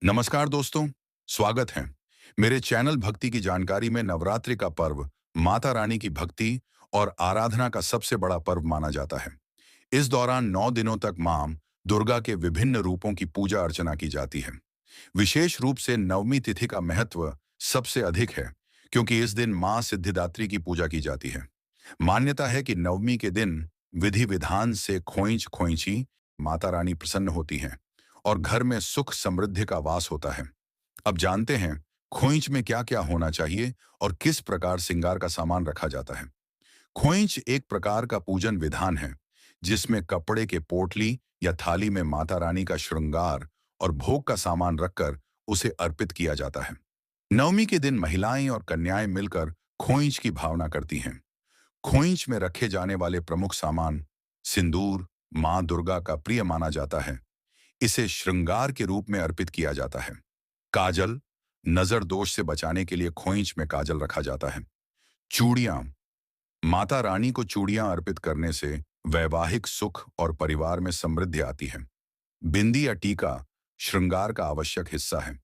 नमस्कार दोस्तों, स्वागत है। मेरे चैनल भक्ति की जानकारी में नवरात्रि का पर्व माता रानी की भक्ति और आराधना का सबसे बड़ा पर्व माना जाता है। इस दौरान 9 दिनों तक मां दुर्गा के विभिन्न रूपों की पूजा अर्चना की जाती है। विशेष रूप से नवमी तिथि का महत्व सबसे अधिक है, क्योंकि इस दिन मां सिद्धिदात्री की पूजा की जाती है। मान्यता है कि नवमी के दिन विधि विधान से खोइंच खोइंची माता रानी प्रसन्न होती हैं और घर में सुख समृद्धि का वास होता है। अब जानते हैं खोइंच में क्या क्या होना चाहिए और किस प्रकार श्रृंगार का सामान रखा जाता है। खोइंच एक प्रकार का पूजन विधान है, जिसमें कपड़े के पोटली या थाली में माता रानी का श्रृंगार और भोग का सामान रखकर उसे अर्पित किया जाता है। नवमी के दिन महिलाएं और कन्याएं मिलकर खोइंच की भावना करती हैं। खोइंच में रखे जाने वाले प्रमुख सामान सिंदूर मां दुर्गा का प्रिय माना जाता है। इसे श्रृंगार के रूप में अर्पित किया जाता है। काजल, नजर दोष से बचाने के लिए खोइंच में काजल रखा जाता है। चूड़ियां, माता रानी को चूड़ियां अर्पित करने से वैवाहिक सुख और परिवार में समृद्धि आती है। बिंदी या टीका श्रृंगार का आवश्यक हिस्सा है।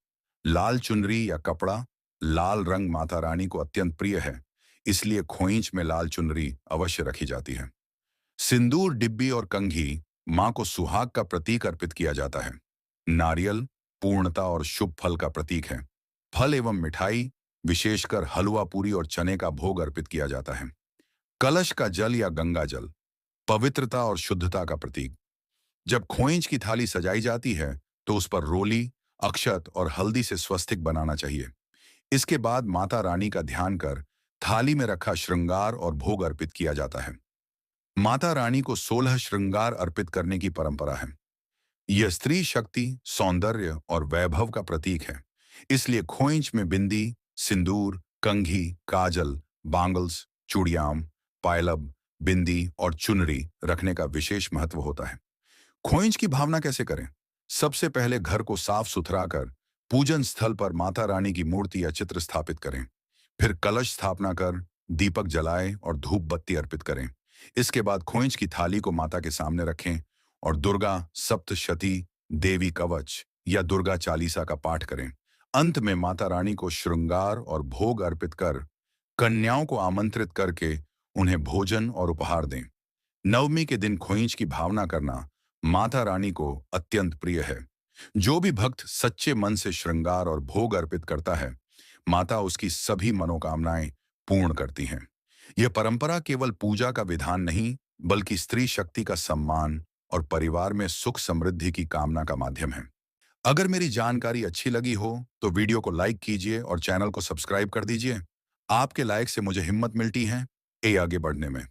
लाल चुनरी या कपड़ा, लाल रंग माता रानी को अत्यंत प्रिय है, इसलिए खोइंच में लाल चुनरी अवश्य रखी जाती है। सिंदूर, डिब्बी और कंघी मां को सुहाग का प्रतीक अर्पित किया जाता है। नारियल पूर्णता और शुभ फल का प्रतीक है। फल एवं मिठाई, विशेषकर हलवा पूरी और चने का भोग अर्पित किया जाता है। कलश का जल या गंगा जल पवित्रता और शुद्धता का प्रतीक। जब खोइंच की थाली सजाई जाती है तो उस पर रोली, अक्षत और हल्दी से स्वस्तिक बनाना चाहिए। इसके बाद माता रानी का ध्यान कर थाली में रखा श्रृंगार और भोग अर्पित किया जाता है। माता रानी को 16 श्रृंगार अर्पित करने की परंपरा है। यह स्त्री शक्ति, सौंदर्य और वैभव का प्रतीक है। इसलिए खोइंच में बिंदी, सिंदूर, कंघी, काजल, बैंगल्स, चूड़ियां, पायलब, बिंदी और चुनरी रखने का विशेष महत्व होता है। खोइंच की भावना कैसे करें? सबसे पहले घर को साफ सुथरा कर पूजन स्थल पर माता रानी की मूर्ति या चित्र स्थापित करें। फिर कलश स्थापना कर दीपक जलाएं और धूप बत्ती अर्पित करें। इसके बाद खोइंच की थाली को माता के सामने रखें और दुर्गा सप्तशती, देवी कवच या दुर्गा चालीसा का पाठ करें। अंत में माता रानी को श्रृंगार और भोग अर्पित कर कन्याओं को आमंत्रित करके उन्हें भोजन और उपहार दें। नवमी के दिन खोइंच की भावना करना माता रानी को अत्यंत प्रिय है। जो भी भक्त सच्चे मन से श्रृंगार और भोग अर्पित करता है, माता उसकी सभी मनोकामनाएं पूर्ण करती हैं। यह परंपरा केवल पूजा का विधान नहीं, बल्कि स्त्री शक्ति का सम्मान और परिवार में सुख समृद्धि की कामना का माध्यम है। अगर मेरी जानकारी अच्छी लगी हो तो वीडियो को लाइक कीजिए और चैनल को सब्सक्राइब कर दीजिए। आपके लाइक से मुझे हिम्मत मिलती है ये आगे बढ़ने में।